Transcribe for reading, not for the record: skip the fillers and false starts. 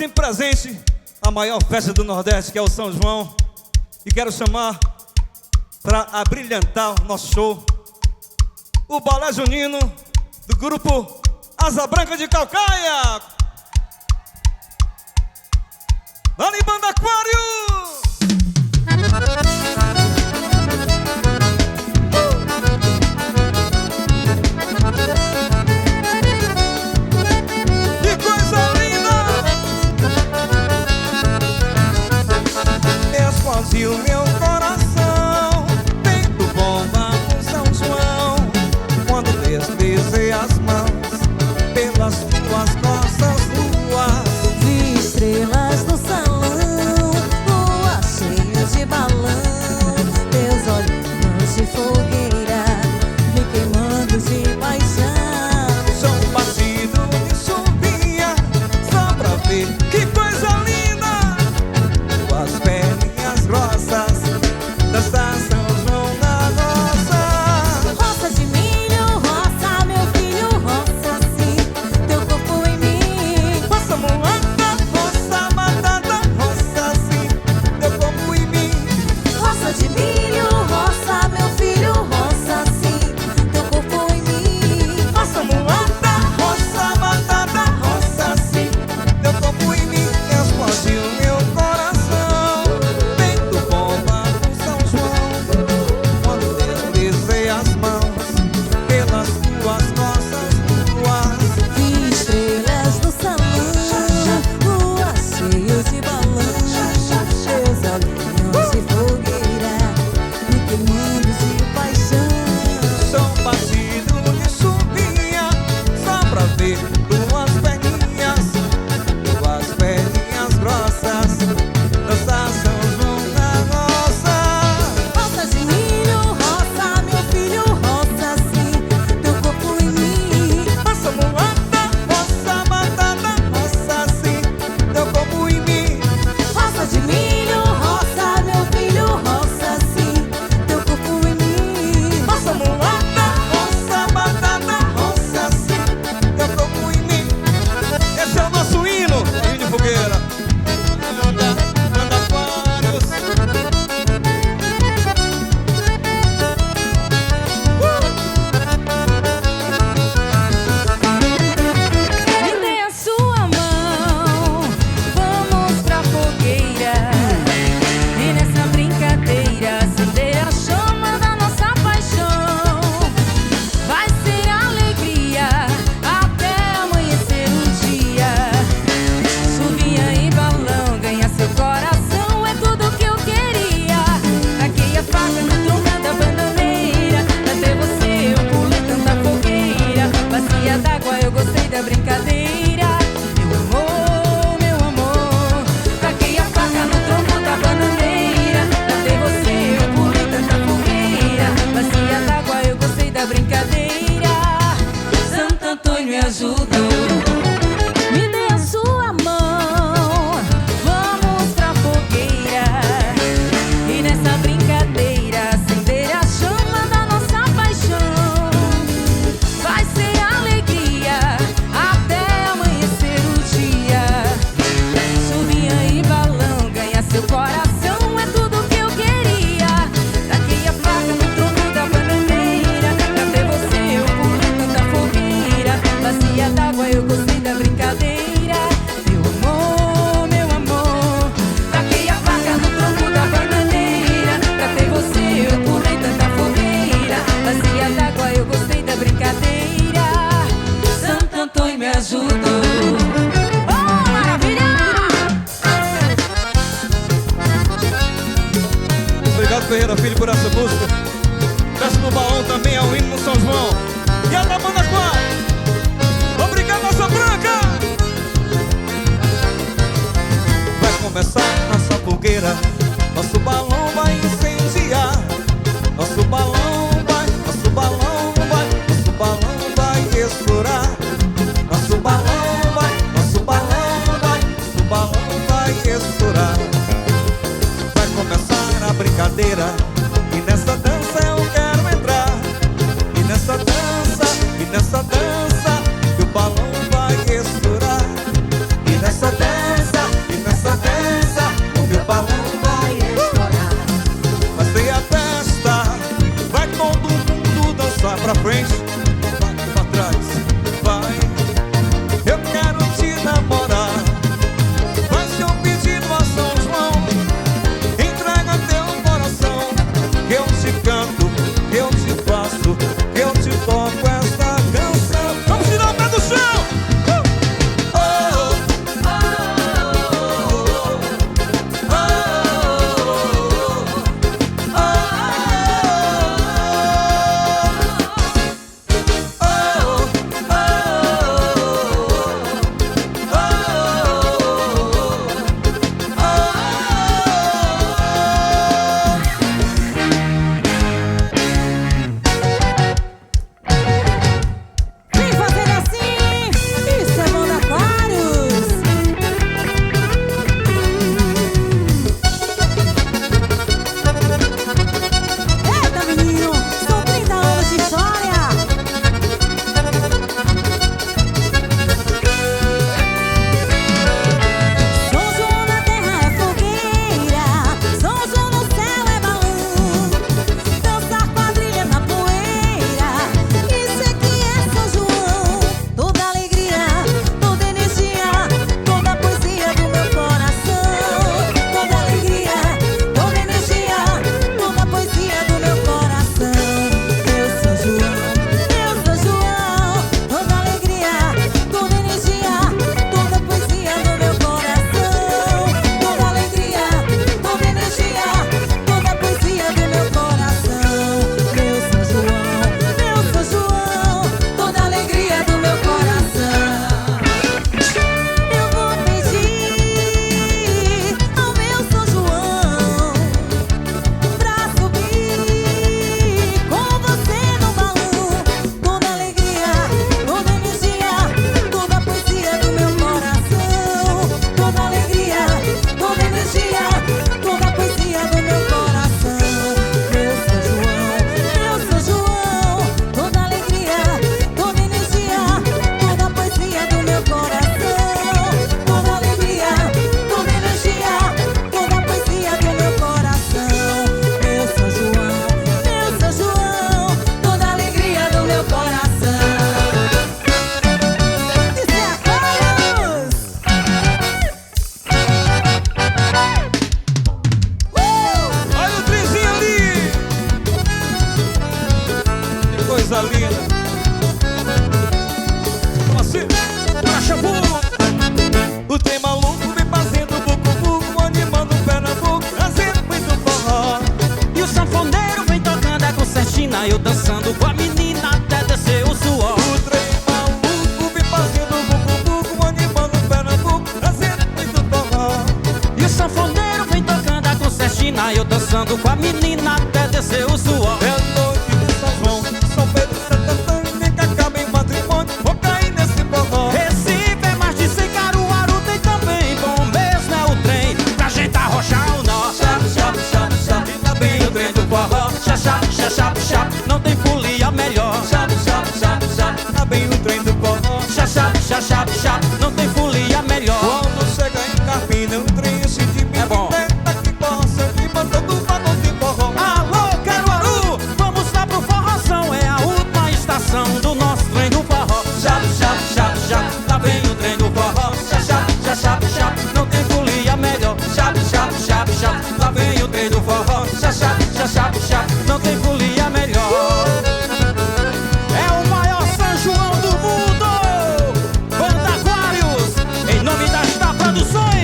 sempre presente a maior festa do Nordeste, que é o São João. E quero chamar para abrilhantar o nosso show o Balé Junino do grupo Asa Branca de Calcaia. Vale, Banda Aquário! Que coisa linda! Explodiu meu coração, feito bomba no São João, quando deslizei as mãos pelas tuas costas nuas. Vi estrelas no salão, lua cheia de balão, teus olhinhos de fogueira me queimando de paixão. Chão batido de chuvinha, só pra ver que coisa linda. Tuas perninhas grossas, dançar São João na nossa. Roça de milho, roça, meu filho, roça sim, teu corpo em mim. Roça mulata, roça batata, roça sim, teu corpo em mim. Roça de milho, roça, meu filho, roça sim, teu corpo em mim. Roça mulata, roça batata, roça sim, teu corpo em mim. Explodiu meu coração, feito bomba no São João, quando deslizei as mãos pelas tuas costas nuas. Vi estrelas no salão, lua cheia de balão, teus olhinhos de fogueira me queimando de paixão. Chão batido de chuvinha, só pra ver tuas perninhas grossas, dançar São João na nossa. Roça de milho, roça, meu filho, roça sim, teu corpo em mim. Roça mulata, roça batata, roça sim, teu corpo em mim. Roça de milho, roça, meu filho, roça sim, teu corpo em mim. Roça mulata, roça batata, roça sim, teu corpo em mim. Esse é o nosso hino, hino de fogueira. Banda Aquários. Me dê a sua mão, vamos pra fogueira, e nessa brincadeira acender a chama da nossa paixão. Vai ser alegria até amanhecer o dia. Chuvinha e balão, ganhar seu coração é tudo que eu queria. Taquei a faca no tronco da bananeira, até você eu pulei tanta fogueira. Bacia d'água, eu gostei da brincadeira. Meu amor, taquei a faca no tronco da bananeira, até você eu pulei tanta fogueira. Bacia d'água, eu gostei da brincadeira. Santo Antônio me ajudou. Me dê a sua mão, vamos pra fogueira, e nessa brincadeira acender a chama da nossa paixão. Vai ser alegria até amanhecer o dia. Chuvinha e balão, ganhar seu coração é tudo que eu queria. Taquei a faca no tronco da bananeira, até você eu pulei tanta fogueira. Bacia d'água, eu gostei da brincadeira. Meu amor, taquei a faca no tronco da bananeira, até você eu pulei tanta fogueira. Bacia d'água, eu gostei da brincadeira. Santo Antônio me ajudou. Oh, maravilha! Obrigado, Ferreira Filho, por essa música. Peço no baú também ao hino no São João. E a da Banda Aquário. Obrigado, Asa Branca! Vai começar nossa fogueira, nosso balão vai incendiar. Nosso balão vai, nosso balão vai, nosso balão vai estourar. Nosso balão vai, nosso balão vai, nosso balão vai estourar. Vai começar a brincadeira, e nessa dança eu quero entrar. E nessa dança, que o balão vai estourar. E nessa dança conversando com a menina até descer o suor. É noite de São João, São Pedro, Santo Antônio, que acaba em matrimônio, vou cair nesse forró. Recife é mais de 100, Caruaru tem também. Bom mesmo é o trem pra gente arrochar o nó. Chap, chap, chap, chap, e tá bem o trem do forró. Chap, chap, chap, chap, chap, não tem folia melhor. Chap, chap, chap, chap, Tá bem o trem do forró. chap, chap, chap, chap, chap, não tem folia melhor. Quando chega em Carpina, um trem esse de É bom. bicicleta que corre e manda do vagão de forró. Alô, Caruaru, vamos lá pro forrozão. É a última estação do nosso trem do forró. Chap, chap, chap, chap, tá bem o trem do forró. Chap, chap, chap, chap, chap, não tem folia melhor. Chap, chap, chap, chap, tá bem o trem do forró. Chap, chap, chap, chap, chap, não tem folia melhor. É o maior São João do mundo, Banda Aquários, em nome da Esta Produções.